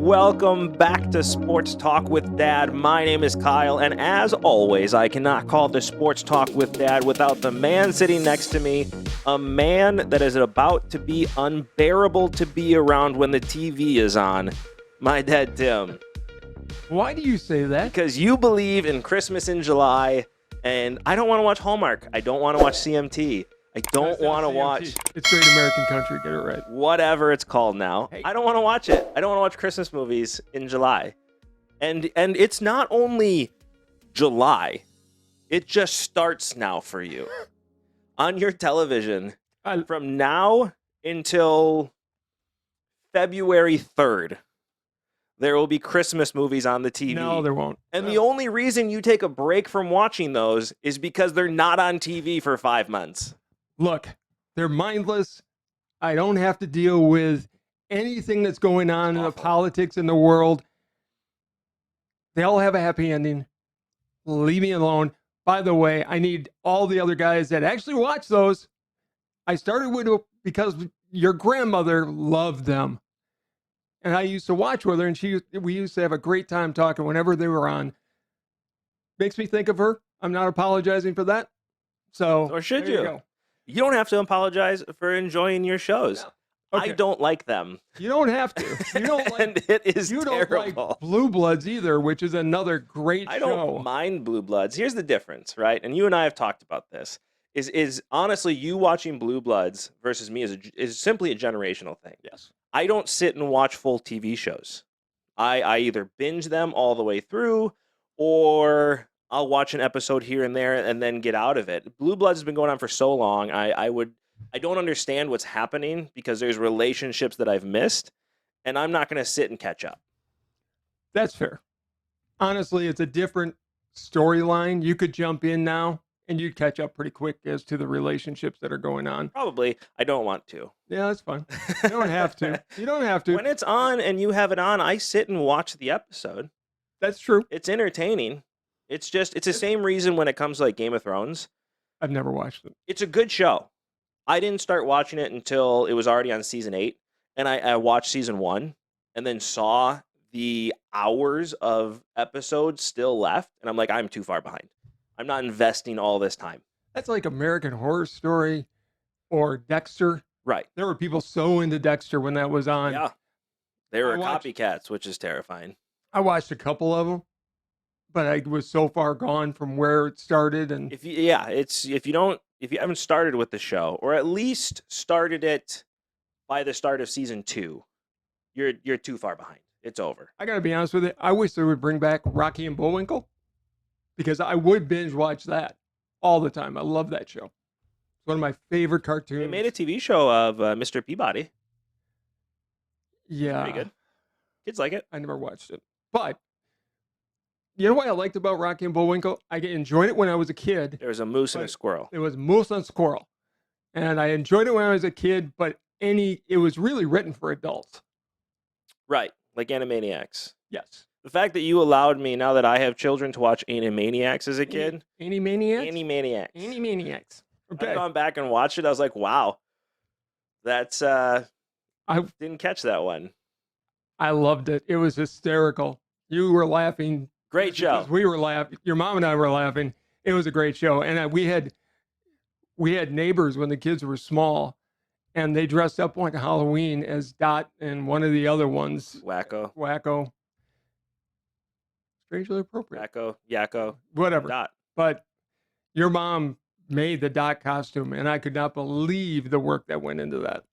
Welcome back to Sports Talk with Dad. My name is Kyle, and as always, I cannot call this Sports Talk with Dad without the man sitting next to me, a man that is about to be unbearable to be around when the TV is on. My dad, Tim. Why do you say that? Because you believe in Christmas in July, and I don't want to watch Hallmark. I don't want to watch CMT. I don't want to watch... It's Great American Country, get it right. Whatever it's called now. Hey. I don't want to watch it. I don't want to watch Christmas movies in July. And it's not only July. It just starts now for you. On your television, from now until February 3rd, there will be Christmas movies on the TV. No, there won't. And the only reason you take a break from watching those is because they're not on TV for 5 months. Look, they're mindless. I don't have to deal with anything that's going on in the politics in the world. They all have a happy ending. Leave me alone. By the way, I need all the other guys that actually watch those. I started with because your grandmother loved them. And I used to watch with her, and we used to have a great time talking whenever they were on. Makes me think of her. I'm not apologizing for that. So, or should you you? Go. You don't have to apologize for enjoying your shows. Yeah. Okay. I don't like them. You don't have to. You don't like. And it is you terrible. Don't like Blue Bloods either, which is another great show. I don't mind Blue Bloods. Here's the difference, right? And you and I have talked about this. Is honestly, you watching Blue Bloods versus me is simply a generational thing. Yes. I don't sit and watch full TV shows. I either binge them all the way through, or I'll watch an episode here and there and then get out of it. Blue Bloods has been going on for so long. I don't understand what's happening because there's relationships that I've missed, and I'm not going to sit and catch up. That's fair. Honestly, it's a different storyline. You could jump in now, and you'd catch up pretty quick as to the relationships that are going on. Probably. I don't want to. Yeah, that's fine. You don't have to. You don't have to. When it's on and you have it on, I sit and watch the episode. That's true. It's entertaining. It's the same reason when it comes to like Game of Thrones. I've never watched it. It's a good show. I didn't start watching it until it was already on season 8. And I watched season 1 and then saw the hours of episodes still left. And I'm like, I'm too far behind. I'm not investing all this time. That's like American Horror Story or Dexter. Right. There were people so into Dexter when that was on. Yeah. They were copycats, which is terrifying. I watched a couple of them, but I was so far gone from where it started. And if you haven't started with the show, or at least started it by the start of season 2, you're too far behind. It's over. I gotta be honest with you. I wish they would bring back Rocky and Bullwinkle, because I would binge watch that all the time. I love that show. It's one of my favorite cartoons. They made a TV show of Mr. Peabody. Yeah. Pretty good. Kids like it. I never watched it. But you know what I liked about Rocky and Bullwinkle? I enjoyed it when I was a kid. There was a moose and a squirrel. It was moose and squirrel. And I enjoyed it when I was a kid, but it was really written for adults. Right. Like Animaniacs. Yes. The fact that you allowed me, now that I have children, to watch Animaniacs as a kid. Animaniacs? Animaniacs. Animaniacs. Okay. I've gone back and watched it. I was like, wow. That's, I didn't catch that one. I loved it. It was hysterical. You were laughing. Great show. We were laughing. Your mom and I were laughing. It was a great show. And we had neighbors when the kids were small, and they dressed up like Halloween as Dot and one of the other ones. Wacko. Strangely appropriate. Yakko. Whatever. Dot. But your mom made the Dot costume, and I could not believe the work that went into that.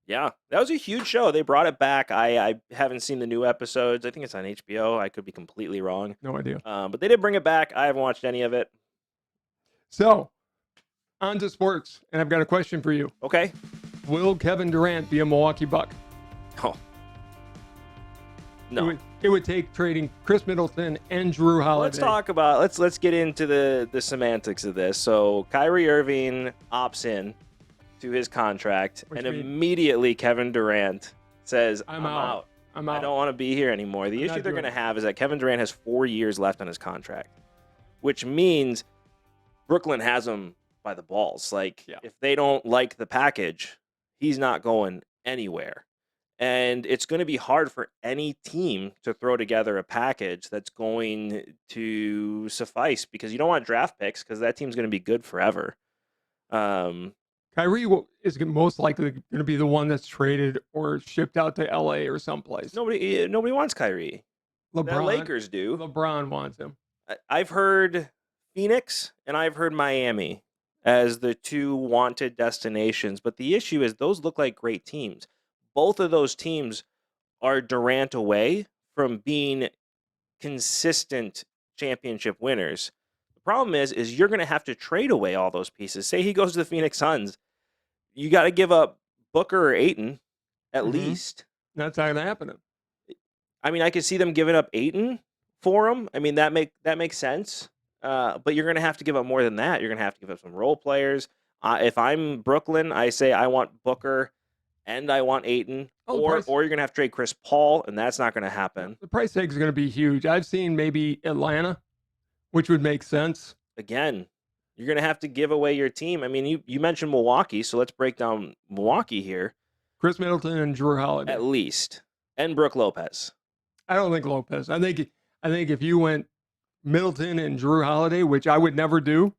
Yeah, that was a huge show. They brought it back. I haven't seen the new episodes. I think it's on HBO. I could be completely wrong. No idea. But they did bring it back. I haven't watched any of it. So, on to sports, and I've got a question for you. Okay. Will Kevin Durant be a Milwaukee Buck? Oh. No. It would take trading Chris Middleton and Drew Holiday. Let's get into the semantics of this. So Kyrie Irving opts in to his contract, and immediately Kevin Durant says, I'm out. I don't want to be here anymore. The issue they're going to have is that Kevin Durant has 4 years left on his contract, which means Brooklyn has him by the balls. If they don't like the package, he's not going anywhere. And it's going to be hard for any team to throw together a package that's going to suffice, because you don't want draft picks, because that team's going to be good forever. Kyrie is most likely going to be the one that's traded or shipped out to LA or someplace. Nobody wants Kyrie. The Lakers do. LeBron wants him. I've heard Phoenix and I've heard Miami as the two wanted destinations, but the issue is those look like great teams. Both of those teams are Durant away from being consistent championship winners. The problem is you're going to have to trade away all those pieces. Say he goes to the Phoenix Suns, you got to give up Booker or Ayton at least. That's not going to happen. I mean, I could see them giving up Ayton for him. I mean, that makes sense. But you're going to have to give up more than that. You're going to have to give up some role players. If I'm Brooklyn, I say I want Booker and I want Ayton, or you're going to have to trade Chris Paul, and that's not going to happen. The price tag is going to be huge. I've seen maybe Atlanta, which would make sense. Again, you're going to have to give away your team. I mean, you mentioned Milwaukee, so let's break down Milwaukee here. Chris Middleton and Jrue Holiday. At least. And Brook Lopez. I don't think Lopez. I think if you went Middleton and Jrue Holiday, which I would never do,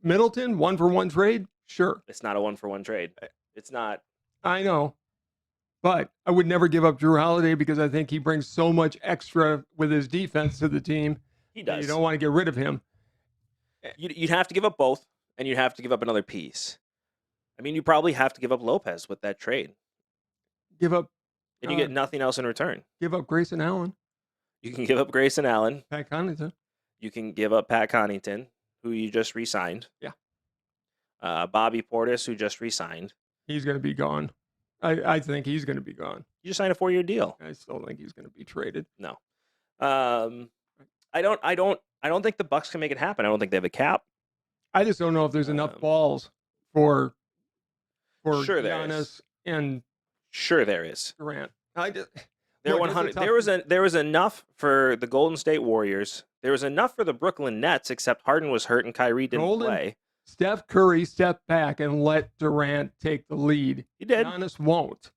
Middleton, 1-for-1 trade, sure. It's not a 1-for-1 trade. It's not. I know. But I would never give up Jrue Holiday because I think he brings so much extra with his defense to the team. He does. You don't want to get rid of him. You'd have to give up both, and you'd have to give up another piece. I mean, you probably have to give up Lopez with that trade. Give up. And you get nothing else in return. Give up Grayson Allen. You can give up Grayson Allen. Pat Connaughton. You can give up Pat Connaughton, who you just re-signed. Yeah. Bobby Portis, who just re-signed. He's going to be gone. I think he's going to be gone. You just signed a 4-year deal. I still think he's going to be traded. No. I don't think the Bucks can make it happen. I don't think they have a cap. I just don't know if there's enough balls for sure Giannis and sure there is. Durant. There was enough for the Golden State Warriors. There was enough for the Brooklyn Nets, except Harden was hurt and Kyrie didn't play. Steph Curry stepped back and let Durant take the lead. He did. Giannis won't.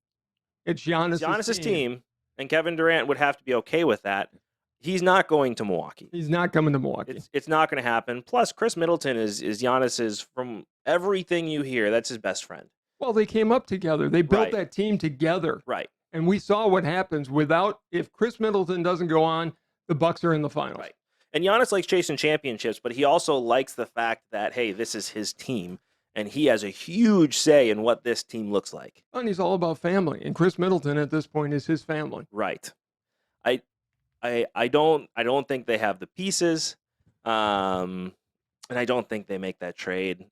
It's Giannis's team, and Kevin Durant would have to be okay with that. He's not going to Milwaukee. He's not coming to Milwaukee. It's not going to happen. Plus, Chris Middleton is Giannis's, from everything you hear, that's his best friend. Well, they came up together. They built that team together. Right. And we saw what happens if Chris Middleton doesn't go on, the Bucks are in the finals. Right. And Giannis likes chasing championships, but he also likes the fact that, hey, this is his team, and he has a huge say in what this team looks like. And he's all about family, and Chris Middleton at this point is his family. Right. I don't think they have the pieces, and I don't think they make that trade.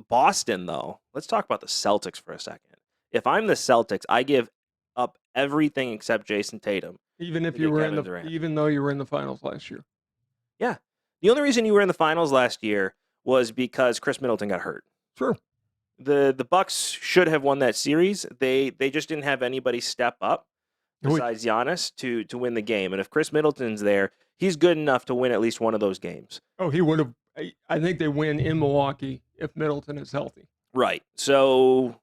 Boston, though, let's talk about the Celtics for a second. If I'm the Celtics, I give up everything except Jason Tatum. Even though you were in the finals last year. Yeah. The only reason you were in the finals last year was because Chris Middleton got hurt. True. The Bucks should have won that series. They just didn't have anybody step up besides Giannis to win the game. And if Chris Middleton's there, he's good enough to win at least one of those games. Oh, he would have. I think they win in Milwaukee if Middleton is healthy. Right. So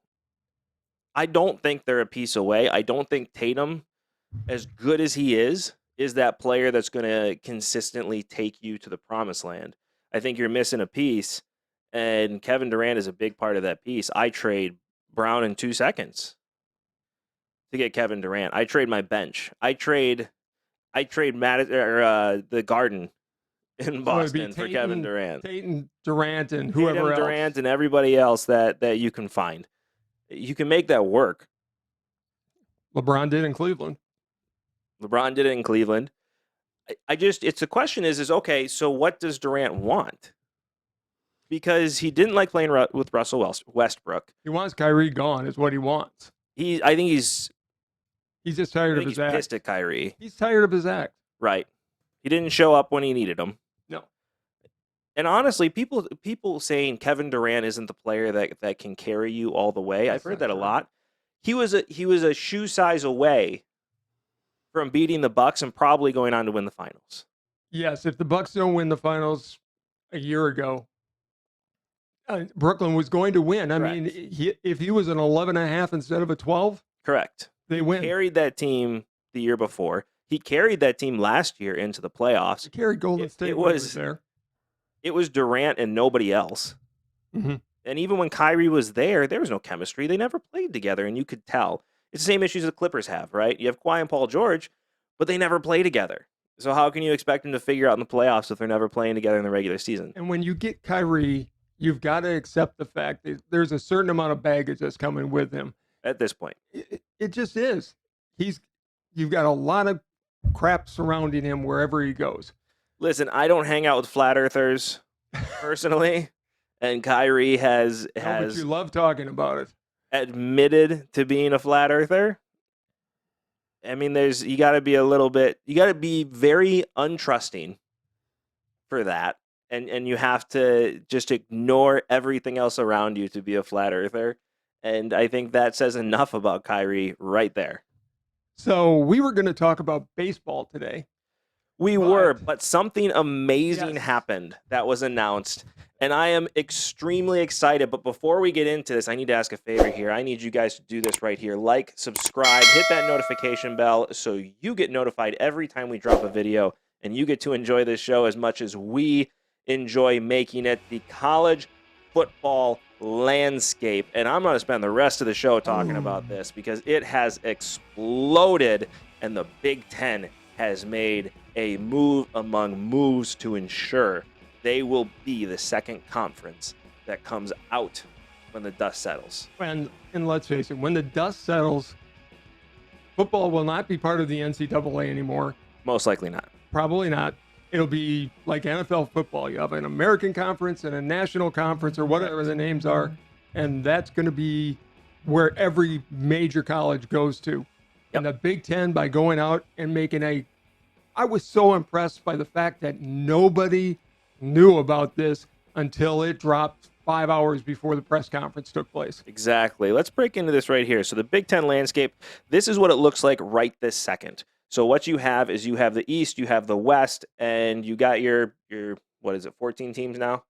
I don't think they're a piece away. I don't think Tatum, as good as he is that player that's going to consistently take you to the promised land. I think you're missing a piece, and Kevin Durant is a big part of that piece. I trade Brown in 2 seconds to get Kevin Durant. I trade my bench. I trade the Garden in Boston for Kevin Durant. Tatum, Durant, and whoever else. Durant and everybody else that you can find. You can make that work. LeBron did in Cleveland. It's the question is okay, so what does Durant want? Because he didn't like playing with Russell Westbrook. He wants Kyrie gone is what he wants. I think he's just tired of his act. He's pissed at Kyrie. He's tired of his act. Right. He didn't show up when he needed him. No. And honestly, people saying Kevin Durant isn't the player that can carry you all the way. I've heard that a lot. He was a shoe size away from beating the Bucks and probably going on to win the finals. Yes, if the Bucks don't win the finals a year ago, Brooklyn was going to win. I mean, if he was an 11.5 instead of a 12, Correct. They win. Carried that team the year before. He carried that team last year into the playoffs. He carried Golden State when he was there. It was Durant and nobody else. Mm-hmm. And even when Kyrie was there was no chemistry. They never played together, and you could tell. It's the same issues the Clippers have, right? You have Kawhi and Paul George, but they never play together. So how can you expect them to figure out in the playoffs if they're never playing together in the regular season? And when you get Kyrie, you've got to accept the fact that there's a certain amount of baggage that's coming with him. At this point. It just is. You've got a lot of crap surrounding him wherever he goes. Listen, I don't hang out with flat earthers personally, and Kyrie has but you love talking about it. Admitted to being a flat earther. I mean, you got to be very untrusting for that, and you have to just ignore everything else around you to be a flat earther. And I think that says enough about Kyrie right there. So we were going to talk about baseball today. But something amazing happened that was announced, and I am extremely excited. But before we get into this, I need to ask a favor here. I need you guys to do this right here. Like, subscribe, hit that notification bell so you get notified every time we drop a video, and you get to enjoy this show as much as we enjoy making it. The college football landscape, and I'm going to spend the rest of the show talking about this because it has exploded, and the Big Ten has made a move among moves to ensure they will be the second conference that comes out when the dust settles. And let's face it, when the dust settles, football will not be part of the NCAA anymore. Most likely not. Probably not. It'll be like NFL football. You have an American conference and a national conference or whatever the names are, and that's going to be where every major college goes to. Yep. And the Big Ten, by going out and making I was so impressed by the fact that nobody knew about this until it dropped 5 hours before the press conference took place. Exactly. Let's break into this right here. So the Big Ten landscape, this is what it looks like right this second. So what you have is you have the East, you have the West, and you got your what is it, 14 teams now?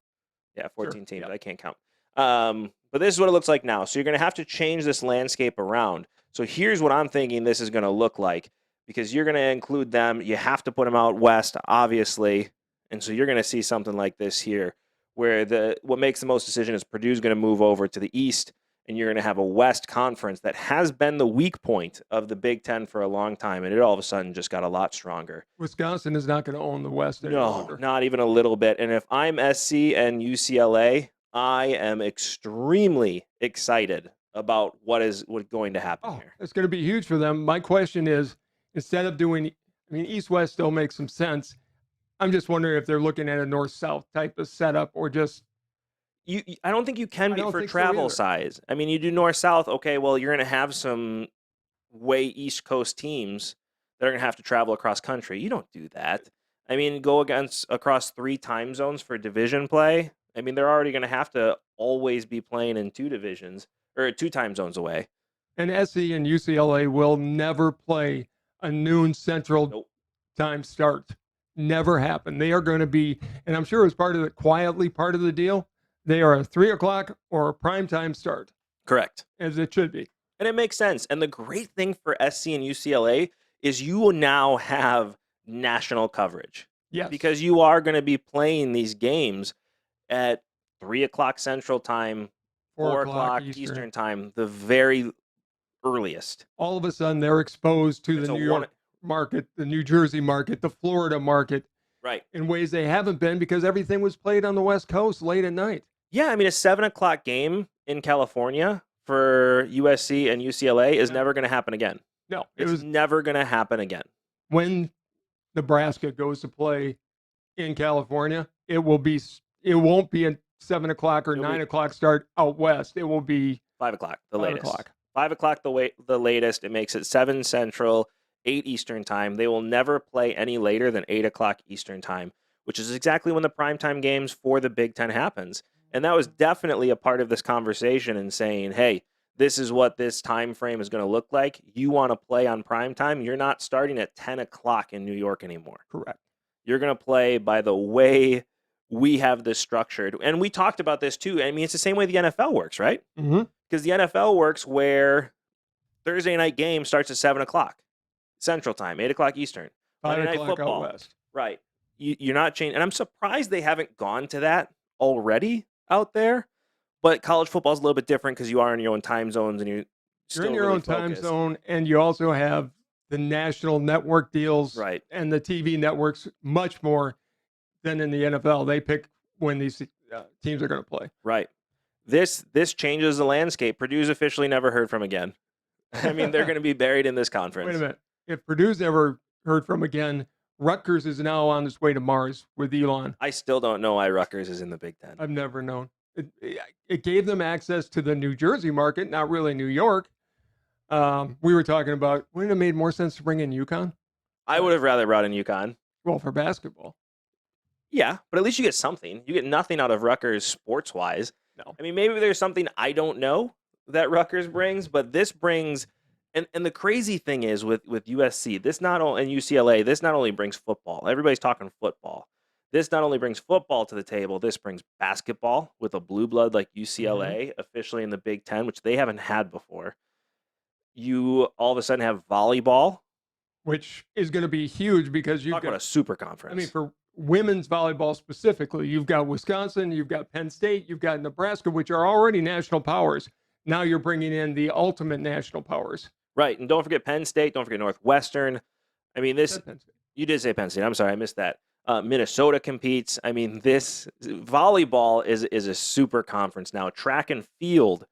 Yeah, 14 teams. Yep. I can't count. But this is what it looks like now. So you're going to have to change this landscape around. So here's what I'm thinking this is going to look like, because you're going to include them. You have to put them out West, obviously. And so you're going to see something like this here, where what makes the most decision is Purdue's going to move over to the East, and you're going to have a West Conference that has been the weak point of the Big Ten for a long time, and it all of a sudden just got a lot stronger. Wisconsin is not going to own the West any longer. No, not even a little bit. And if I'm SC and UCLA, I am extremely excited about what's going to happen here. It's going to be huge for them. My question is, instead of doing, East-West still makes some sense. I'm just wondering if they're looking at a north-south type of setup or just... I don't think you can be for travel size. I mean, you do north-south, okay, well, you're going to have some way East Coast teams that are going to have to travel across country. You don't do that. I mean, go across 3 time zones for division play. I mean, they're already going to have to always be playing in 2 divisions or 2 time zones away. And SC and UCLA will never play a noon Central time start. Never happen. They are going to be, and I'm sure as part of the deal, they are a 3 o'clock or a primetime start. Correct. As it should be. And it makes sense. And the great thing for SC and UCLA is you will now have national coverage. Yes. Because you are going to be playing these games at 3 o'clock Central Time, 4 o'clock Eastern Time, the very earliest. All of a sudden, they're exposed to the New York market, the New Jersey market, the Florida market. Right. In ways they haven't been because everything was played on the West Coast late at night. Yeah, I mean, a 7 o'clock game in California for USC and UCLA is never going to happen again. No. It's never going to happen again. When Nebraska goes to play in California, it won't be a 7 o'clock or 9 o'clock start out west. It will be 5 o'clock, the latest. 5 o'clock, the latest. It makes it 7 Central, 8 Eastern Time. They will never play any later than 8 o'clock Eastern Time, which is exactly when the primetime games for the Big Ten happens. And that was definitely a part of this conversation and saying, hey, this is what this time frame is going to look like. You want to play on primetime, you're not starting at 10 o'clock in New York anymore. Correct. You're going to play by the way we have this structured. And we talked about this too. I mean, it's the same way the NFL works, right? Mm-hmm. Because the NFL works where Thursday night game starts at 7 o'clock Central Time, 8 o'clock Eastern. 5 Monday Night o'clock Football. out west. Right. You're not changing. And I'm surprised they haven't gone to that already out there. But college football is a little bit different because you are in your own time zones and you're in your own time zone, and you also have the national network deals, right, and the TV networks much more than in the NFL. They pick when these teams are going to play. Right. This changes the landscape. Purdue's officially never heard from again. I mean, they're going to be buried in this conference. Wait a minute. If Purdue's never heard from again, Rutgers is now on its way to Mars with Elon. I still don't know why Rutgers is in the Big Ten. I've never known. It gave them access to the New Jersey market, not really New York. We were talking about, wouldn't it have made more sense to bring in UConn? I would have rather brought in UConn. Well, for basketball. Yeah, but at least you get something. You get nothing out of Rutgers sports-wise. No. I mean, maybe there's something I don't know that Rutgers brings, but this brings – and the crazy thing is with USC, this not only and UCLA, this not only brings football. Everybody's talking football. This not only brings football to the table, this brings basketball with a blue blood like UCLA officially in the Big Ten, which they haven't had before. You all of a sudden have volleyball, which is going to be huge because you've got a super conference. I mean, for women's volleyball specifically, you've got Wisconsin, you've got Penn State, you've got Nebraska, which are already national powers. Now you're bringing in the ultimate national powers. Right, and don't forget Penn State. Don't forget Northwestern. I mean, this. You did say Penn State. I'm sorry, I missed that. Minnesota competes. I mean, this volleyball is a super conference now. Track and field.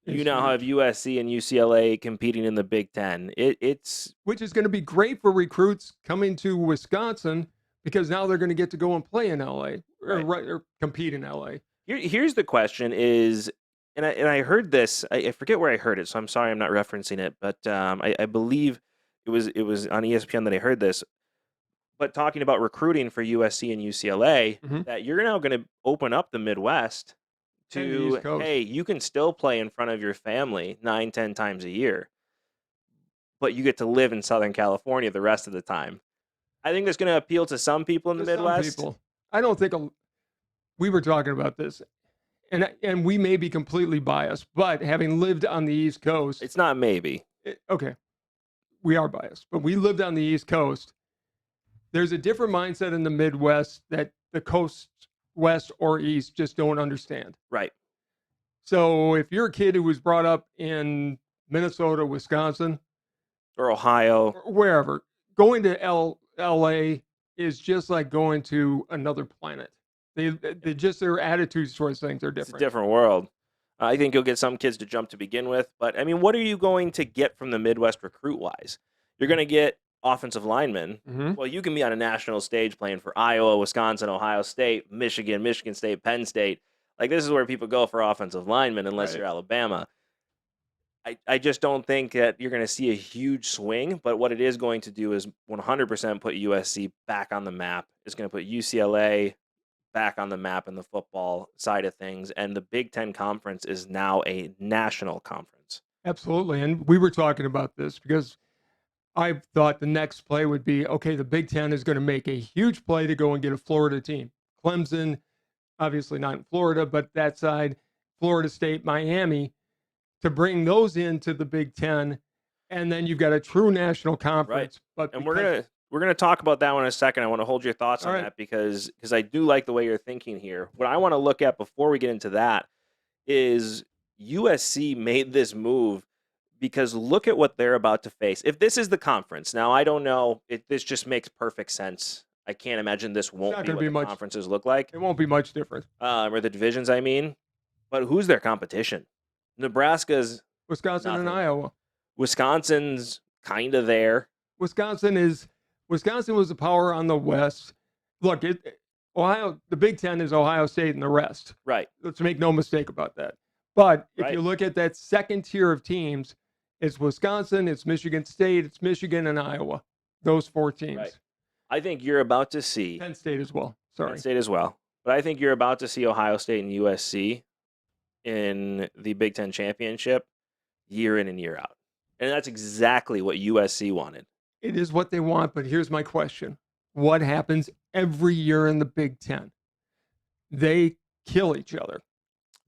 You now have USC and UCLA competing in the Big Ten. It's which is going to be great for recruits coming to Wisconsin because now they're going to get to go and play in LA or compete in LA. Here's the question: is and I heard this. I forget where I heard it, so I'm sorry I'm not referencing it, but I believe it was on ESPN that I heard this. But talking about recruiting for USC and UCLA, that you're now going to open up the Midwest to, hey, you can still play in front of your family 9-10 times a year, but you get to live in Southern California the rest of the time. I think that's going to appeal to some people in the Midwest. Some people. I don't think we were talking about this, and we may be completely biased, but having lived on the East Coast, it's not maybe. Okay, we are biased, but we lived on the East Coast. There's a different mindset in the Midwest that the coast, West or East, just don't understand. Right. So if you're a kid who was brought up in Minnesota, Wisconsin, or Ohio, or wherever, going to LA is just like going to another planet. They just, their attitudes towards things are different. It's a different world. I think you'll get some kids to jump to begin with, but I mean, what are you going to get from the Midwest recruit-wise? You're going to get offensive linemen. Well, you can be on a national stage playing for Iowa, Wisconsin, Ohio State, Michigan State, Penn State. Like, this is where people go for offensive linemen unless you're Alabama. I just don't think that you're going to see a huge swing, but what it is going to do is 100% put USC back on the map. It's going to put UCLA back on the map in the football side of things, and the Big Ten Conference is now a national conference. Absolutely, and we were talking about this because I thought the next play would be, okay, the Big Ten is going to make a huge play to go and get a Florida team. Clemson, obviously not in Florida, but that side, Florida State, Miami, to bring those into the Big Ten, and then you've got a true national conference. Right. But we're gonna talk about that one in a second. I want to hold your thoughts on that because I do like the way you're thinking here. What I want to look at before we get into that is USC made this move because look at what they're about to face. If this is the conference, now I don't know. This just makes perfect sense. I can't imagine this won't be what the conferences look like. It won't be much different. Or the divisions, I mean. But who's their competition? Nebraska's Wisconsin and Iowa. Wisconsin's kind of there. Wisconsin was the power on the West. Look, Ohio, the Big Ten is Ohio State and the rest. Right. Let's make no mistake about that. But if you look at that second tier of teams, it's Wisconsin, it's Michigan State, it's Michigan and Iowa. Those four teams. Right. I think you're about to see Penn State as well. Penn State as well. But I think you're about to see Ohio State and USC in the Big Ten championship year in and year out. And that's exactly what USC wanted. It is what they want, but here's my question. What happens every year in the Big Ten? They kill each other.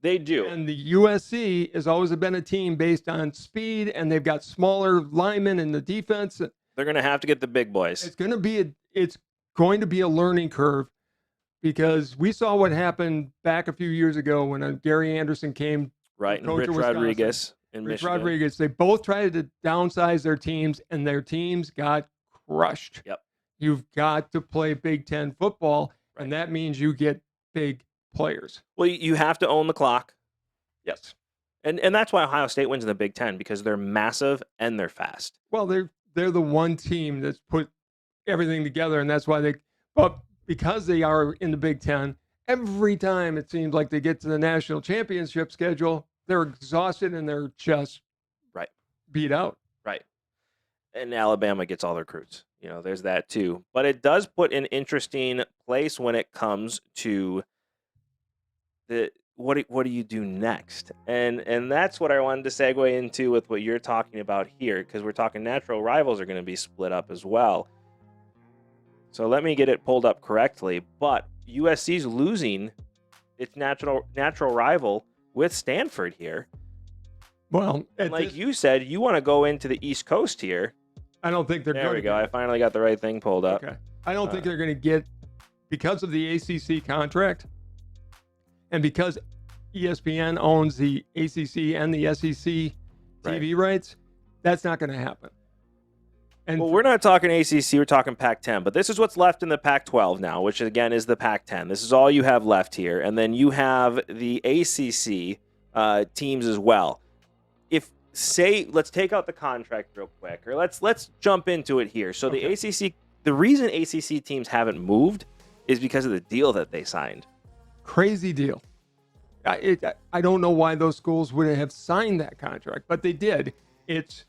They do. And the USC has always been a team based on speed, and they've got smaller linemen in the defense. They're going to have to get the big boys. It's going to be a learning curve, because we saw what happened back a few years ago when Gary Anderson came. Right, and Rich Rodriguez in Michigan. Rodriguez. They both tried to downsize their teams, and their teams got crushed. Yep. You've got to play Big Ten football, and that means you get big players. Well, you have to own the clock. Yes. And that's why Ohio State wins in the Big Ten, because they're massive and they're fast. Well, they're the one team that's put everything together, and that's why but because they are in the Big Ten, every time it seems like they get to the national championship schedule, they're exhausted and they're just beat out. Right. And Alabama gets all their recruits. There's that too. But it does put an interesting place when it comes to what do you do next? And that's what I wanted to segue into with what you're talking about here, because we're talking natural rivals are going to be split up as well. So let me get it pulled up correctly. But USC's losing its natural rival with Stanford here. Well, like you said, you want to go into the East Coast here. I don't think they're going to. There we go. I finally got the right thing pulled up. Okay. I don't think they're going to get, because of the ACC contract, and because ESPN owns the ACC and the SEC TV rights, that's not going to happen. And we're not talking ACC, we're talking Pac-10, but this is what's left in the Pac-12 now, which again is the Pac-10. This is all you have left here, and then you have the ACC teams as well. Let's take out the contract real quick, or let's jump into it here. So the ACC, the reason ACC teams haven't moved is because of the deal that they signed. Crazy deal. I don't know why those schools would have signed that contract, but they did. It's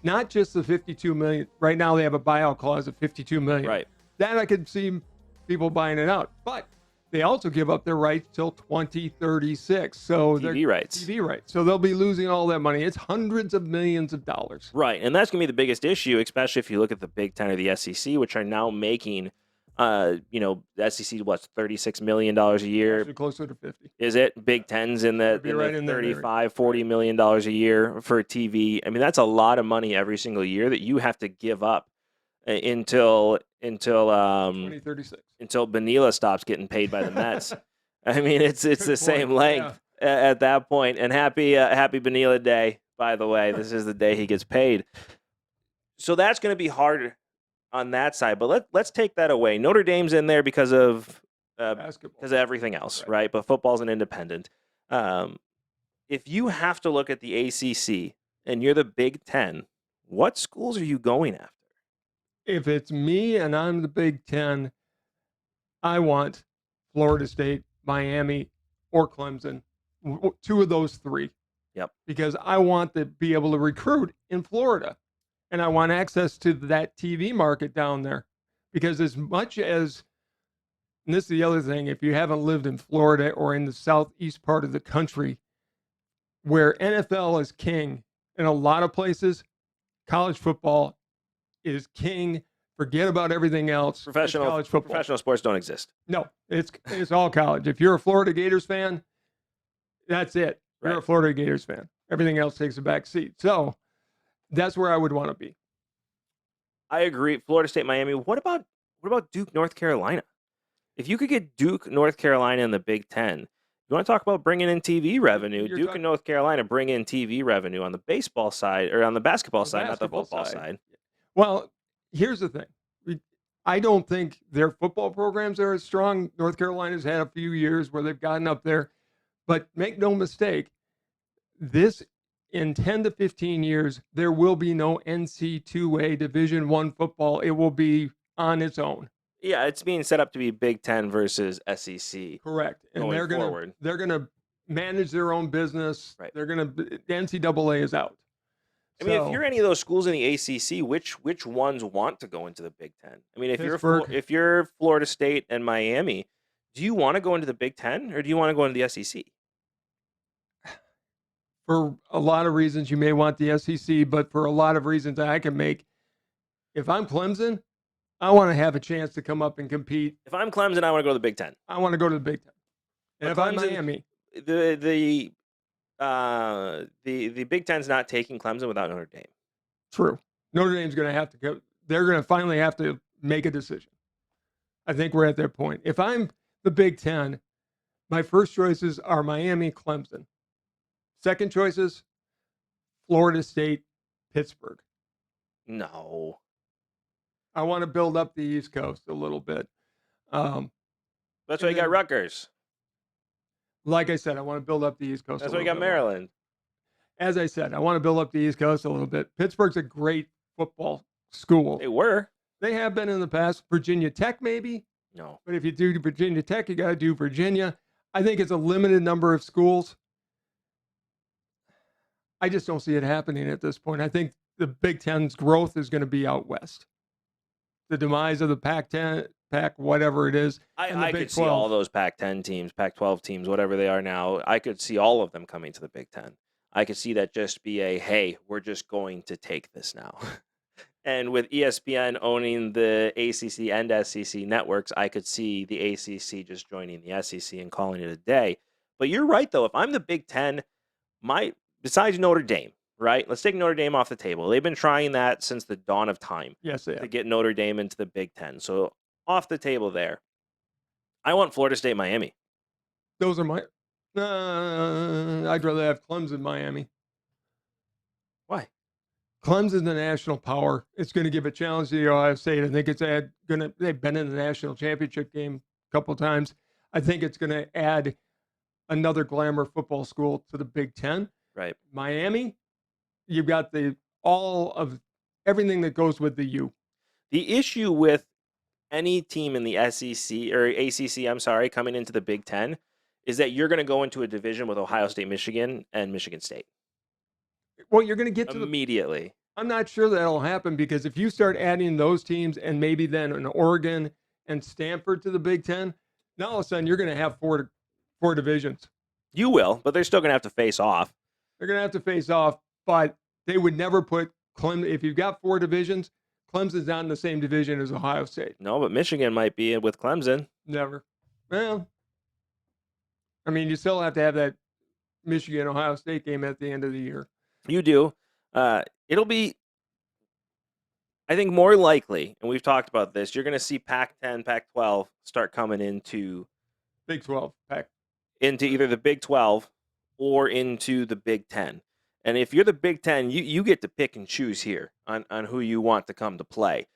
not just the $52 million. Right now they have a buyout clause of $52 million. Right. That I could see people buying it out, but they also give up their rights till 2036. So TV rights. So they'll be losing all that money. It's hundreds of millions of dollars. Right, and that's going to be the biggest issue, especially if you look at the Big Ten or the SEC, which are now making, the SEC, $36 million a year. Actually closer to 50. Is it? Big Ten's in the $35, $40 million a year for TV. I mean, that's a lot of money every single year that you have to give up until 2036. Until Benila stops getting paid by the Mets. I mean, it's the same length at that point. And happy Benila Day, by the way. This is the day he gets paid. So that's going to be hard on that side. But let's take that away. Notre Dame's in there because of everything else, right? But football's an independent. If you have to look at the ACC and you're the Big Ten, what schools are you going after? If it's me and I'm the Big Ten, I want Florida State, Miami, or Clemson. Two of those three. Yep. Because I want to be able to recruit in Florida. And I want access to that TV market down there. Because as much as, and this is the other thing, if you haven't lived in Florida or in the southeast part of the country, where NFL is king in a lot of places, college football is king. Forget about everything else. College football. Professional sports don't exist. No, it's all college. If you're a Florida Gators fan, that's it. You're a Florida Gators fan. Everything else takes a back seat. So that's where I would want to be. I agree. Florida State, Miami. What about Duke, North Carolina? If you could get Duke, North Carolina in the Big Ten, you want to talk about bringing in TV revenue? Duke and North Carolina bring in TV revenue on the baseball side, or on the basketball side, not the football side. Well, here's the thing. I don't think their football programs are as strong. North Carolina's had a few years where they've gotten up there. But make no mistake, in 10 to 15 years, there will be no NC2A Division I football. It will be on its own. Yeah, it's being set up to be Big Ten versus SEC. Correct. And they're gonna manage their own business. Right. The NCAA is out. I mean, if you're any of those schools in the ACC, which ones want to go into the Big Ten? I mean, if you're Florida State and Miami, do you want to go into the Big Ten or do you want to go into the SEC? For a lot of reasons, you may want the SEC, but for a lot of reasons I can make, if I'm Clemson, I want to have a chance to come up and compete. If I'm Clemson, I want to go to the Big Ten. I want to go to the Big Ten. And if I'm Miami, the Big Ten's not taking Clemson without Notre Dame. True. Notre Dame's going to have to go. They're going to finally have to make a decision. I think we're at that point. If I'm the Big Ten, my first choices are Miami, Clemson. Second choices, Florida State, Pittsburgh. No. I want to build up the East Coast a little bit. That's why you got Rutgers. Like I said, I want to build up the East Coast. That's why you got Maryland. As I said, I want to build up the East Coast a little bit. Pittsburgh's a great football school. They were. They have been in the past. Virginia Tech, maybe? No. But if you do Virginia Tech, you got to do Virginia. I think it's a limited number of schools. I just don't see it happening at this point. I think the Big Ten's growth is going to be out west. The demise of the Pac-10, Pac whatever it is. I could see all those Pac-10 teams, Pac-12 teams, whatever they are now. I could see all of them coming to the Big Ten. I could see that just be hey, we're just going to take this now. And with ESPN owning the ACC and SEC networks, I could see the ACC just joining the SEC and calling it a day. But you're right, though. If I'm the Big Ten, besides Notre Dame, right? Let's take Notre Dame off the table. They've been trying that since the dawn of time. Yes, they have. To get Notre Dame into the Big Ten. So off the table there. I want Florida State, Miami. Those are my... I'd rather have Clemson, Miami. Why? Clemson's the national power. It's going to give a challenge to the Ohio State. I think they've been in the national championship game a couple of times. I think it's going to add another glamour football school to the Big Ten. Right. Miami, you've got all of everything that goes with the U. The issue with any team in the SEC or ACC, coming into the Big Ten is that you're going to go into a division with Ohio State, Michigan, and Michigan State. Well, you're going to get to immediately. I'm not sure that'll happen because if you start adding those teams and maybe then an Oregon and Stanford to the Big Ten, now all of a sudden you're going to have four divisions. You will, but they're still going to have to face off. They're going to have to face off, but they would never put Clemson. If you've got four divisions, Clemson's not in the same division as Ohio State. No, but Michigan might be with Clemson. Never. Well, I mean, you still have to have that Michigan-Ohio State game at the end of the year. You do. It'll be, I think, more likely, and we've talked about this, you're going to see Pac-10, Pac-12 start coming into Big 12, into either the Big 12 or into the Big 10. And if you're the Big 10, you get to pick and choose here on who you want to come to play.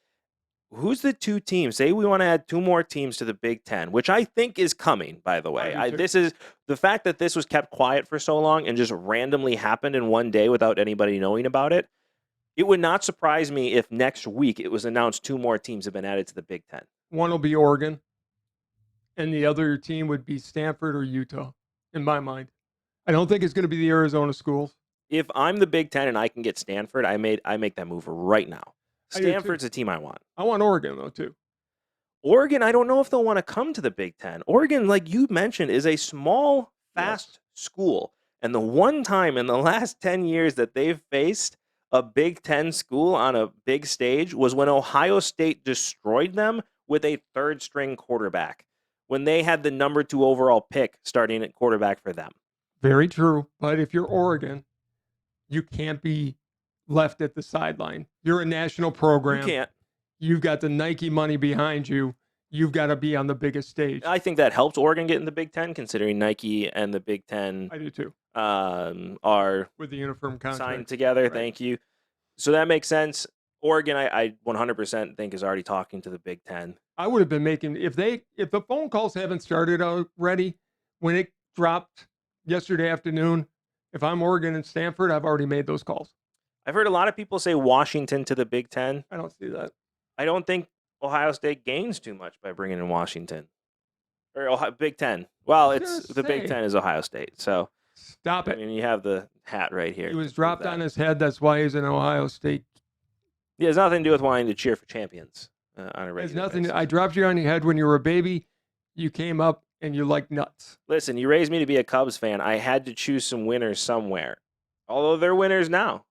Who's the two teams? Say we want to add two more teams to the Big 10, which I think is coming, by the way. This is the fact that this was kept quiet for so long and just randomly happened in one day without anybody knowing about it. It would not surprise me if next week it was announced two more teams have been added to the Big 10. One will be Oregon, and the other team would be Stanford or Utah, in my mind. I don't think it's going to be the Arizona schools. If I'm the Big 10 and I can get Stanford, I make that move right now. Stanford's a team I want. I want Oregon, though, too. Oregon, I don't know if they'll want to come to the Big Ten. Oregon, like you mentioned, is a small, fast school. And the one time in the last 10 years that they've faced a Big Ten school on a big stage was when Ohio State destroyed them with a third-string quarterback, when they had the number 2 overall pick starting at quarterback for them. Very true. But if you're Oregon, you can't be left at the sideline. You're a national program. You can't. You've got the Nike money behind you. You've got to be on the biggest stage. I think that helps Oregon get in the Big Ten, considering Nike and the Big Ten I do too. Are with the uniform contract signed together. Right. Thank you. So that makes sense. Oregon, I 100% think is already talking to the Big Ten. I would have been making if the phone calls haven't started already when it dropped yesterday afternoon. If I'm Oregon and Stanford, I've already made those calls. I've heard a lot of people say Washington to the Big Ten. I don't see that. I don't think Ohio State gains too much by bringing in Washington. Or Big Ten. Well, the Big Ten is Ohio State. So stop it. I mean, you have the hat right here. He was dropped on his head. That's why he's in Ohio State. Yeah, it has nothing to do with wanting to cheer for champions on a regular basis. Nothing. I dropped you on your head when you were a baby. You came up and you like nuts. Listen, you raised me to be a Cubs fan. I had to choose some winners somewhere. Although they're winners now.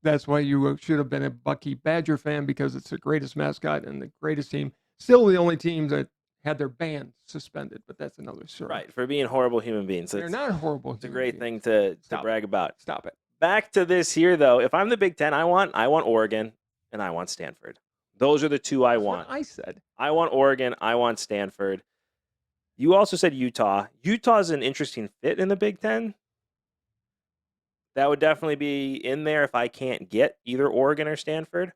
That's why you should have been a Bucky Badger fan, because it's the greatest mascot and the greatest team. Still the only team that had their band suspended, but that's another story. Right, for being horrible human beings. They're not horrible. It's a great thing to brag about. Stop it. Back to this here, though. If I'm the Big Ten, I want Oregon and I want Stanford. Those are the two I want. What I said. I want Oregon. I want Stanford. You also said Utah. Utah's an interesting fit in the Big Ten. That would definitely be in there if I can't get either Oregon or Stanford.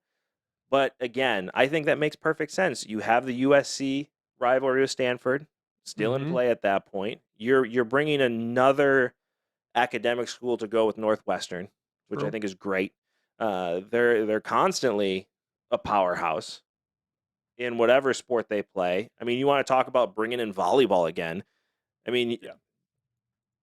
But again, I think that makes perfect sense. You have the USC rivalry with Stanford still in play at that point. You're bringing another academic school to go with Northwestern, which I think is great. They're constantly a powerhouse in whatever sport they play. I mean, you want to talk about bringing in volleyball again. I mean,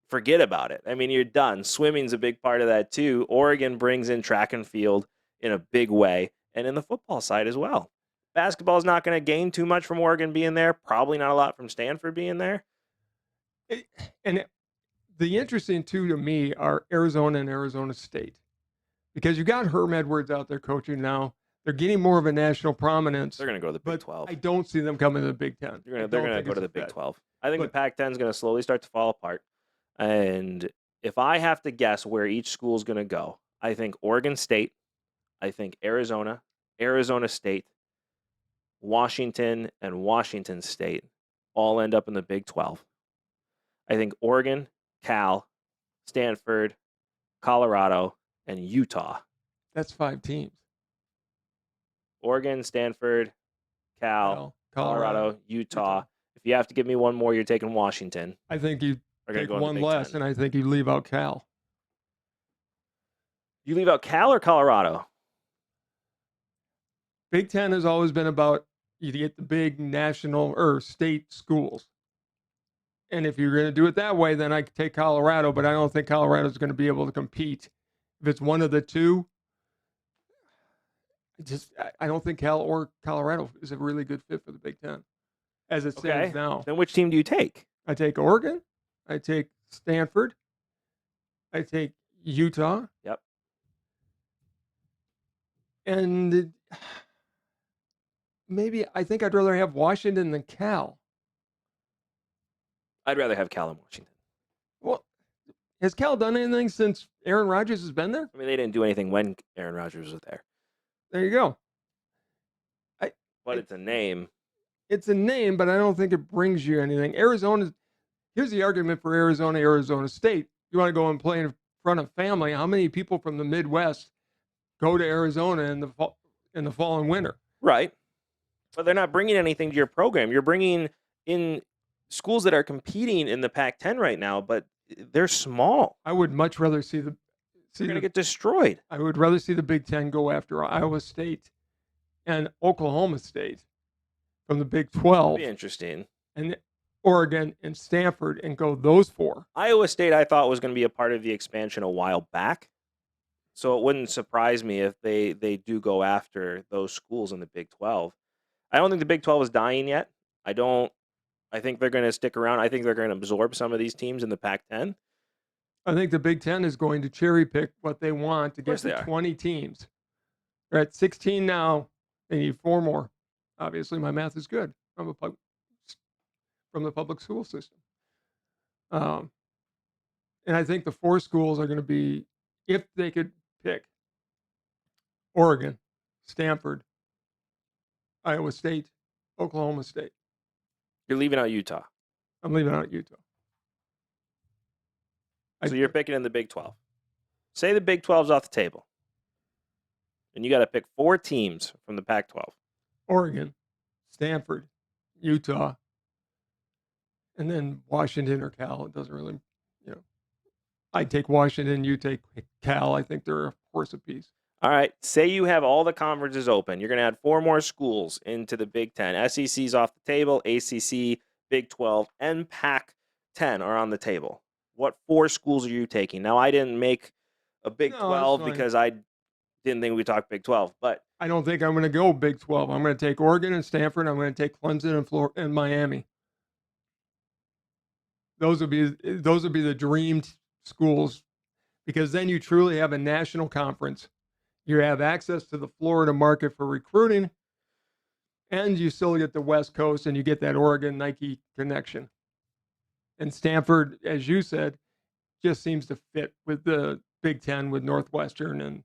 forget about it. I mean, you're done. Swimming's a big part of that too. Oregon brings in track and field in a big way, and in the football side as well. Basketball is not going to gain too much from Oregon being there. Probably not a lot from Stanford being there. The interesting two to me are Arizona and Arizona State, because you got Herm Edwards out there coaching now. They're getting more of a national prominence. They're going to go to the Big 12. I don't see them coming to the Big Ten. They're going to go to the Big 12. I think the Pac-10 is going to slowly start to fall apart. And if I have to guess where each school is going to go, I think Oregon State, I think Arizona, Arizona State, Washington, and Washington State all end up in the Big 12. I think Oregon, Cal, Stanford, Colorado, and Utah. That's 5 teams. Oregon, Stanford, Cal, Colorado, Utah. If you have to give me one more, you're taking Washington. I think you take one less, and I think you leave out Cal. You leave out Cal or Colorado? Big Ten has always been about you get the big national or state schools. And if you're going to do it that way, then I could take Colorado, but I don't think Colorado is going to be able to compete. If it's one of the two, I don't think Cal or Colorado is a really good fit for the Big Ten as it stands now. Then which team do you take? I take Oregon. I take Stanford. I take Utah. Yep. And maybe I think I'd rather have Washington than Cal. I'd rather have Cal than Washington. Well, has Cal done anything since Aaron Rodgers has been there? I mean, they didn't do anything when Aaron Rodgers was there. There you go. But it's a name. It's a name, but I don't think it brings you anything. Here's the argument for Arizona State. You want to go and play in front of family. How many people from the Midwest go to Arizona in the fall and winter? Right. But they're not bringing anything to your program. You're bringing in schools that are competing in the Pac-10 right now, but they're small. I would much rather see They're going to get destroyed. I would rather see the Big Ten go after Iowa State and Oklahoma State from the Big 12. That'd be interesting. And Oregon and Stanford and go those 4. Iowa State, I thought, was going to be a part of the expansion a while back. So it wouldn't surprise me if they do go after those schools in the Big 12. I don't think the Big 12 is dying yet. I think they're going to stick around. I think they're going to absorb some of these teams in the Pac-10. I think the Big Ten is going to cherry pick what they want to get to 20 teams. They're at 16 now. They need 4 more. Obviously, my math is good from the public school system. And I think the 4 schools are going to be, if they could pick, Oregon, Stanford, Iowa State, Oklahoma State. You're leaving out Utah. I'm leaving out Utah. So you're picking in the Big 12. Say the Big 12's off the table. And you got to pick 4 teams from the Pac-12. Oregon, Stanford, Utah, and then Washington or Cal. It doesn't really, I take Washington, you take Cal. I think they're a horse apiece. All right. Say you have all the conferences open. You're going to add 4 more schools into the Big 10. SEC's off the table. ACC, Big 12, and Pac-10 are on the table. What 4 schools are you taking? Now, I didn't make a Big 12 because I didn't think we talked Big 12, but I don't think I'm going to go Big 12. I'm going to take Oregon and Stanford. I'm going to take Clemson and Miami. Those would be the dream schools, because then you truly have a national conference. You have access to the Florida market for recruiting, and you still get the West Coast, and you get that Oregon Nike connection. And Stanford, as you said, just seems to fit with the Big Ten with Northwestern. And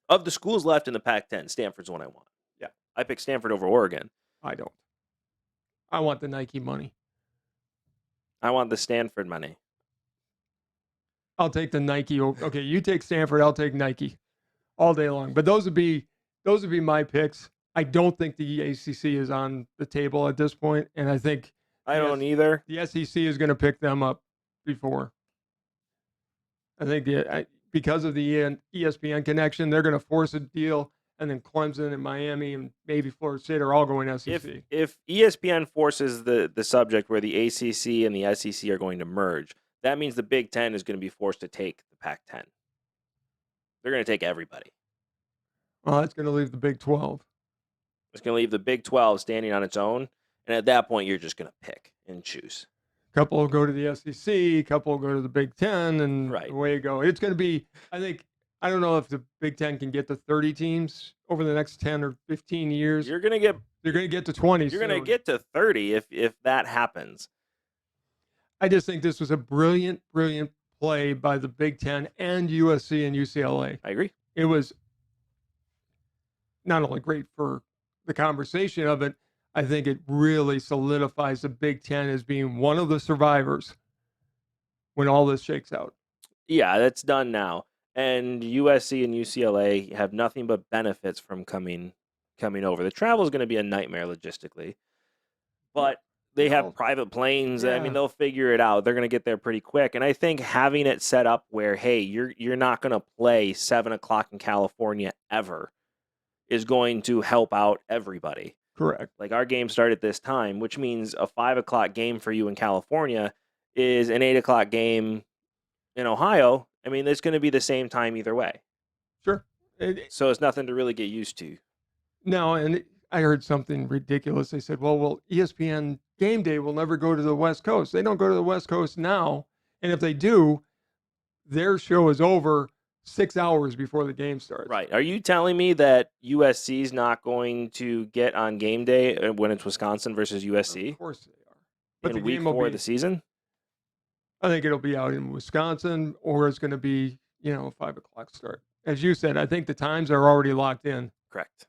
of the schools left in the Pac-10, Stanford's one I want. Yeah, I picked Stanford over Oregon. I don't. I want the Nike money. I want the Stanford money. I'll take the Nike. Okay, you take Stanford. I'll take Nike all day long. But those would be my picks. I don't think the ACC is on the table at this point, and I think I don't either. The SEC is going to pick them up before. I think because of the ESPN connection, they're going to force a deal, and then Clemson and Miami and maybe Florida State are all going SEC. If ESPN forces the subject where the ACC and the SEC are going to merge, that means the Big Ten is going to be forced to take the Pac-10. They're going to take everybody. Well, that's going to leave the Big 12. It's going to leave the Big 12 standing on its own, and at that point, you're just going to pick and choose. A couple will go to the SEC, a couple will go to the Big Ten, and away you go. It's going to be, I don't know if the Big Ten can get to 30 teams over the next 10 or 15 years. They're going to get to 20. You're going to get to 30 if that happens. I just think this was a brilliant, brilliant play by the Big Ten and USC and UCLA. I agree. It was not only great for the conversation of it, I think it really solidifies the Big Ten as being one of the survivors when all this shakes out. Yeah, that's done now. And USC and UCLA have nothing but benefits from coming over. The travel is going to be a nightmare logistically, but they have private planes. Yeah. I mean, they'll figure it out. They're going to get there pretty quick. And I think having it set up where, hey, you're not going to play 7 o'clock in California ever is going to help out everybody. Correct. Like our game started at this time, which means a 5 o'clock game for you in California is an 8 o'clock game in Ohio. I mean, it's going to be the same time either way. Sure. So it's nothing to really get used to. No, and I heard something ridiculous. They said, well, ESPN Game Day will never go to the West Coast. They don't go to the West Coast now. And if they do, their show is over 6 hours before the game starts. Right. Are you telling me that USC is not going to get on game day when it's Wisconsin versus USC? Of course they are. But in week 4 of the season? I think it'll be out in Wisconsin, or it's going to be, a 5 o'clock start. As you said, I think the times are already locked in. Correct.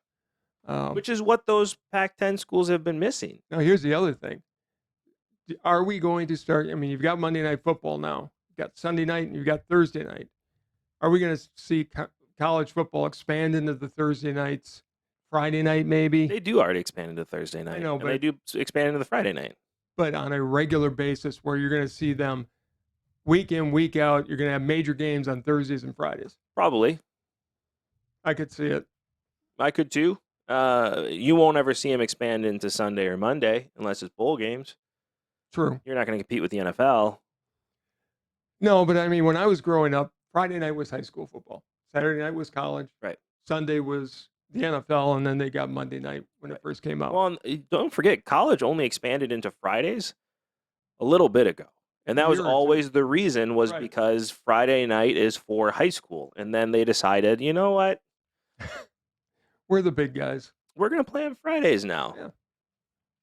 Which is what those Pac-10 schools have been missing. Now, here's the other thing. Are we going to start? I mean, you've got Monday Night Football now. You've got Sunday night and you've got Thursday night. Are we going to see college football expand into the Thursday nights, Friday night maybe? They do already expand into Thursday night. I know, but they do expand into the Friday night. But on a regular basis where you're going to see them week in, week out, you're going to have major games on Thursdays and Fridays. Probably. I could see it. I could too. You won't ever see them expand into Sunday or Monday unless it's bowl games. True. You're not going to compete with the NFL. No, but I mean, when I was growing up, Friday night was high school football. Saturday night was college. Right. Sunday was the NFL, and then they got Monday night when it first came out. Well, don't forget, college only expanded into Fridays a little bit ago. And that was always the reason was because Friday night is for high school. And then they decided, you know what? We're the big guys. We're going to play on Fridays now. Yeah.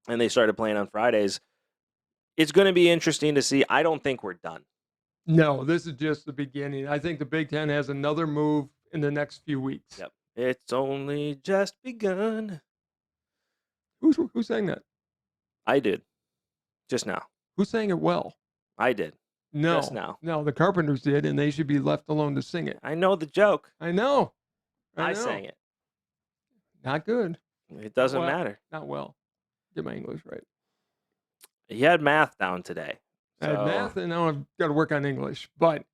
And they started playing on Fridays. It's going to be interesting to see. I don't think we're done. No, this is just the beginning. I think the Big Ten has another move in the next few weeks. Yep. It's only just begun. Who sang that? I did. Just now. Who sang it well? I did. No. Just now. No, the Carpenters did, and they should be left alone to sing it. I know the joke. I know. I sang it. Not good. It doesn't matter. Not well. Get my English right. He had math down today. I had math, and now I've got to work on English. But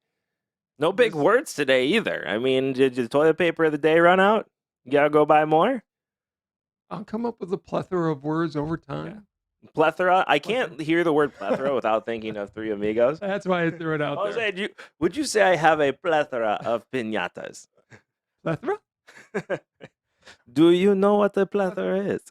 no big words today either. I mean, did the toilet paper of the day run out? You got to go buy more? I'll come up with a plethora of words over time. Yeah. Plethora? I can't hear the word plethora without thinking of Three Amigos. That's why I threw it out there. Jose, would you say I have a plethora of piñatas? Plethora? Do you know what the plethora is?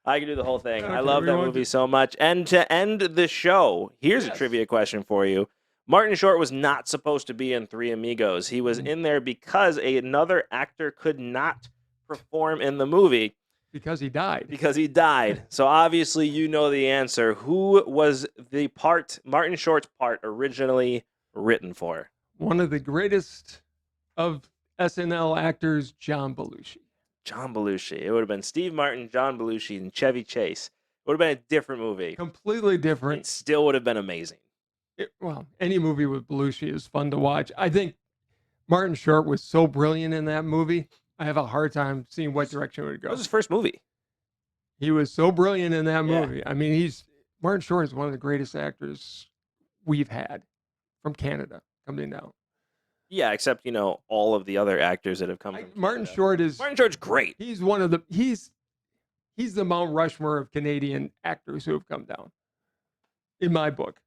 I can do the whole thing. Okay, I love that movie so much. And to end the show, here's a trivia question for you. Martin Short was not supposed to be in Three Amigos. He was in there because another actor could not perform in the movie. Because he died. Because he died. So obviously you know the answer. Who was the part, Martin Short's part, originally written for? One of the greatest of SNL actors, John Belushi. John Belushi. It would have been Steve Martin, John Belushi, and Chevy Chase. It would have been a different movie. Completely different. It still would have been amazing. Well, any movie with Belushi is fun to watch. I think Martin Short was so brilliant in that movie. I have a hard time seeing what direction it would go. That was his first movie. He was so brilliant in that movie. I mean, Martin Short is one of the greatest actors we've had from Canada coming down. Yeah, except, all of the other actors that have come from Martin Canada. Martin Short's great. He's one of the he's the Mount Rushmore of Canadian actors who have come down. In my book.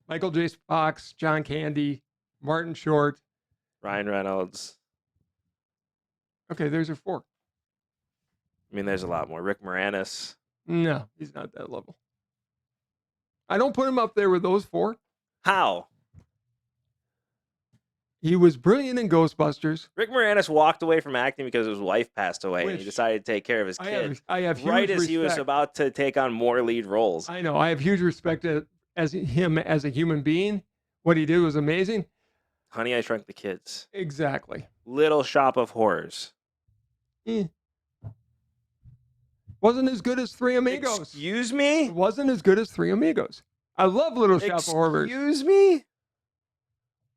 Michael J. Fox, John Candy, Martin Short, Ryan Reynolds. Okay, there's your 4. I mean, there's a lot more. Rick Moranis. No, he's not that level. I don't put him up there with those 4. How? He was brilliant in Ghostbusters. Rick Moranis walked away from acting because his wife passed away, and he decided to take care of his kid. I have huge right respect. As he was about to take on more lead roles. I know. I have huge respect as him as a human being. What he did was amazing. Honey, I Shrunk the Kids. Exactly. Little Shop of Horrors. Wasn't as good as Three Amigos. Excuse me? Wasn't as good as Three Amigos. I love Little Shop of Horrors. Excuse me?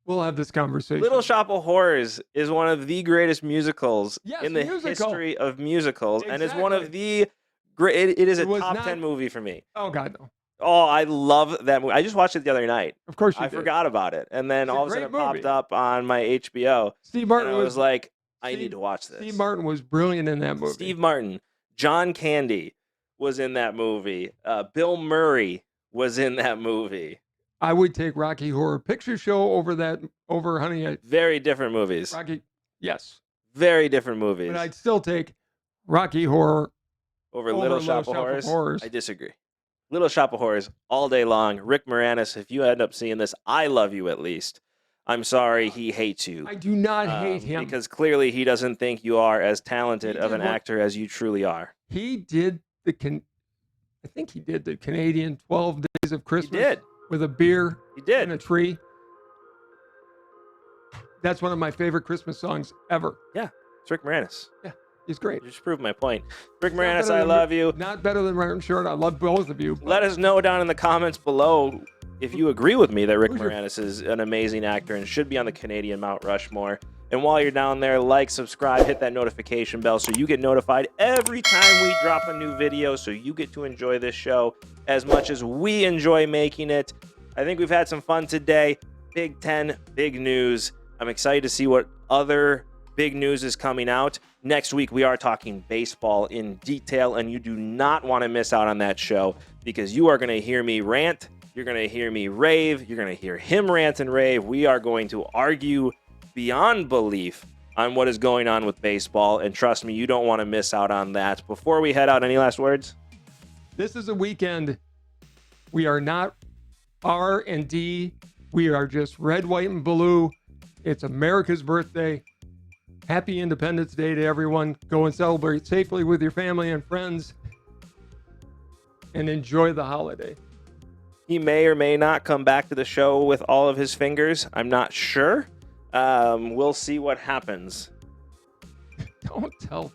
We'll have this conversation. Little Shop of Horrors is one of the greatest musicals in the history of musicals, and is one of the great. It is a top 10 movie for me. Oh God, no! Oh, I love that movie. I just watched it the other night. Of course, I forgot about it, and then all of a sudden it popped up on my HBO. Steve Martin was like, I need to watch this. Steve Martin was brilliant in that movie. Steve Martin, John Candy was in that movie. Bill Murray was in that movie. I would take Rocky Horror Picture Show over Honey. Very different movies. Rocky, yes. Very different movies. But I'd still take Rocky Horror over Little Shop of Horrors. I disagree. Little Shop of Horrors all day long. Rick Moranis, if you end up seeing this, I love you at least. I'm sorry he hates you. I do not hate him. Because clearly he doesn't think you are as talented of an actor as you truly are. He did I think he did the Canadian 12 Days of Christmas. He did. With a beer and a tree. That's one of my favorite Christmas songs ever. Yeah, it's Rick Moranis. Yeah, he's great. You just proved my point. Rick Moranis, I love you. Not better than Martin Short. I love both of you. Let us know down in the comments below if you agree with me that Rick Moranis is an amazing actor and should be on the Canadian Mount Rushmore. And while you're down there, like, subscribe, hit that notification bell so you get notified every time we drop a new video, so you get to enjoy this show as much as we enjoy making it. I think we've had some fun today. Big Ten, big news. I'm excited to see what other big news is coming out. Next week, we are talking baseball in detail, and you do not want to miss out on that show because you are going to hear me rant. You're going to hear me rave. You're going to hear him rant and rave. We are going to argue beyond belief on what is going on with baseball, and trust me, you don't want to miss out on that. Before we head out, any last words? This is a weekend. We are not R&D. We are just red, white, and blue. It's America's birthday. Happy Independence Day to everyone. Go and celebrate safely with your family and friends and enjoy the holiday. He may or may not come back to the show with all of his fingers. I'm not sure. We'll see what happens. Don't tell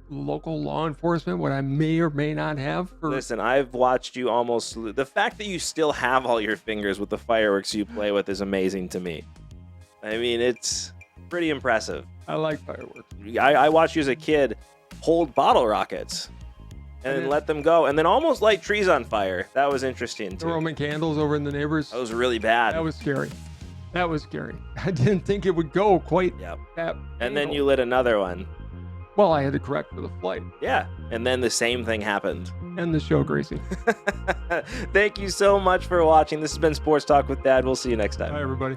local law enforcement what I may or may not have. Listen, I've watched you almost... The fact that you still have all your fingers with the fireworks you play with is amazing to me. I mean, it's pretty impressive. I like fireworks. I watched you as a kid hold bottle rockets and then let them go and then almost light trees on fire. That was interesting, too. The Roman candles over in the neighbors. That was really bad. That was scary. That was scary. I didn't think it would go quite that. And then you lit another one. Well, I had to correct for the flight. Yeah, and then the same thing happened. End the show, Gracie. Thank you so much for watching. This has been Sports Talk with Dad. We'll see you next time. Bye, everybody.